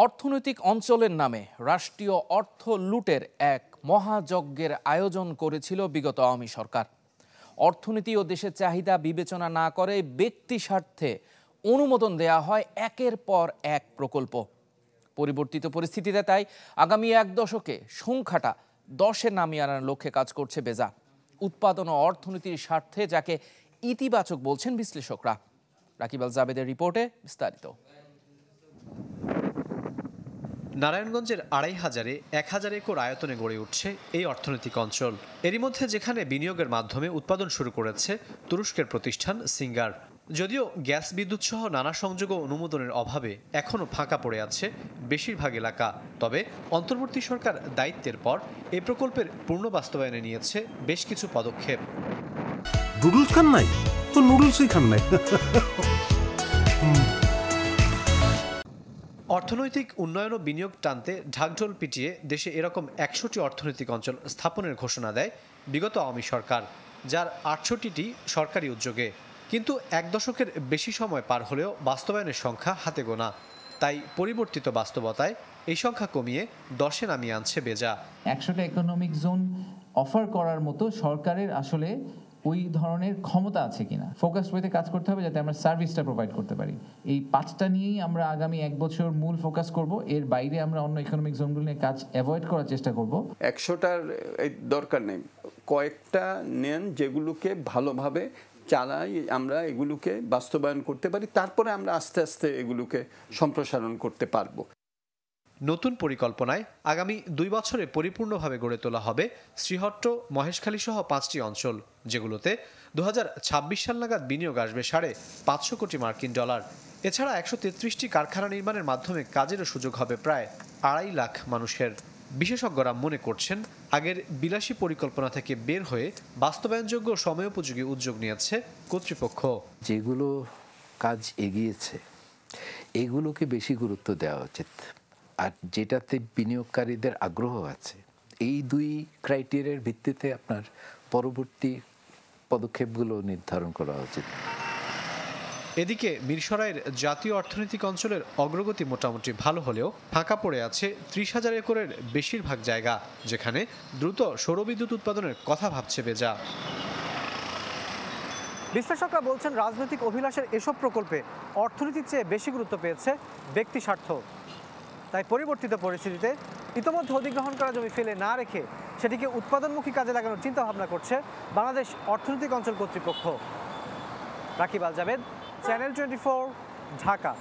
অর্থনৈতিক অঞ্চলের নামে রাষ্ট্রীয় অর্থ লুটের এক মহাযজ্ঞের আয়োজন করেছিল বিগত আওয়ামী সরকার। অর্থনীতি ও দেশের চাহিদা বিবেচনা না করে ব্যক্তি স্বার্থে অনুমোদন দেয়া হয় একের পর এক প্রকল্প। পরিবর্তিত পরিস্থিতিতে তাই আগামী এক দশকে সংখ্যাটা 10-এ নামিয়ে আনার লক্ষ্যে কাজ করছে বেজা। উৎপাদন ও অর্থনীতির স্বার্থে যাকে ইতিবাচক বলছেন বিশ্লেষকরা। রাকিব আল জাবেদের রিপোর্টে বিস্তারিত। নারায়ণগঞ্জের ২৫০০-১০০০ একর আয়তনে গড়ে উঠছে এই অর্থনৈতিক অঞ্চল। এরই মধ্যে যেখানে বিনিয়োগের মাধ্যমে উৎপাদন শুরু করেছে তুরস্কের প্রতিষ্ঠান সিঙ্গার। যদিও গ্যাস বিদ্যুৎ সহ নানা সংযোগ ও অনুমোদনের অভাবে এখনও ফাঁকা পড়ে আছে বেশিরভাগ এলাকা। তবে অন্তর্বর্তী সরকার দায়িত্বের পর এই প্রকল্পের পূর্ণ বাস্তবায়নে নিয়েছে বেশ কিছু পদক্ষেপ। নুডলস খান নাই তো নুডলসই খান নাই। অর্থনৈতিক উন্নয়ন ও বিনিয়োগ টানতে ঢাকঢোল পিটিয়ে দেশে এরকম ১০০টি অর্থনৈতিক অঞ্চল স্থাপনের ঘোষণা দেয় বিগত আওয়ামী সরকার, যার ৬৮টি সরকারি উদ্যোগে। কিন্তু এক দশকের বেশি সময় পার হলেও বাস্তবায়নের সংখ্যা হাতে গোনা। তাই পরিবর্তিত বাস্তবতায় এই সংখ্যা কমিয়ে 10-এ নামিয়ে আনছে বেজা। ১০০টা ইকোনমিক জোন অফার করার মতো সরকারের আসলে ওই ধরনের ক্ষমতা আছে কিনা, ফোকাস ওয়েতে কাজ করতে হবে যাতে আমরা সার্ভিসটা প্রোভাইড করতে পারি। এই 5টা নিয়েই আমরা আগামী এক বছর মূল ফোকাস করব। এর বাইরে আমরা অন্য ইকোনমিক জোনগুলো নিয়ে কাজ অ্যাভয়েড করার চেষ্টা করব। ১০০টার দরকার নেই, কয়েকটা নেন যেগুলোকে ভালোভাবে চালাই আমরা এগুলোকে বাস্তবায়ন করতে পারি, তারপরে আমরা আস্তে আস্তে এগুলোকে সম্প্রসারণ করতে পারবো। নতুন পরিকল্পনায় আগামী 2 বছরে পরিপূর্ণভাবে গড়ে তোলা হবে শ্রীহট্ট, মহেশখালী সহ 5টি অঞ্চল, যেগুলোতে 2026 সাল নাগাদ বিনিয়োগ আসবে $500 কোটি। এছাড়া 133টি কারখানা নির্মাণের মাধ্যমে কাজেরও সুযোগ হবে প্রায় 2.5 লাখ মানুষের। বিশেষজ্ঞরা মনে করছেন আগের বিলাসী পরিকল্পনা থেকে বের হয়ে বাস্তবায়নযোগ্য সময়োপযোগী উদ্যোগ নিয়েছে কর্তৃপক্ষ। যেগুলো কাজ এগিয়েছে এগুলোকে বেশি গুরুত্ব দেওয়া উচিত, আর যেটাতে বিনিয়োগকারীদের আগ্রহ আছে এই 2 ক্রাইটেরিয়ার ভিত্তিতে আপনার পরবর্তী পদক্ষেপগুলো নির্ধারণ করা উচিত। এদিকে মিরসরাইয়ের জাতীয় অর্থনৈতিক অঞ্চলের অগ্রগতি মোটামুটি ভালো হলেও ফাঁকা পড়ে আছে 30,000 একরের বেশিরভাগ জায়গা, যেখানে দ্রুত সৌরবিদ্যুৎ উৎপাদনের কথা ভাবছে বেজা। বিশ্লেষকরা বলছেন রাজনৈতিক অভিলাষের এসব প্রকল্পে অর্থনীতির চেয়ে বেশি গুরুত্ব পেয়েছে ব্যক্তি স্বার্থ। তাই পরিবর্তিত পরিস্থিতিতে ইতোমধ্যে অধিগ্রহণ করা জমি ফেলে না রেখে সেটিকে উৎপাদনমুখী কাজে লাগানোর চিন্তা ভাবনা করছে বাংলাদেশ অর্থনৈতিক অঞ্চল কর্তৃপক্ষ। রাকিব আল জাবেদ, চ্যানেল 24, ঢাকা।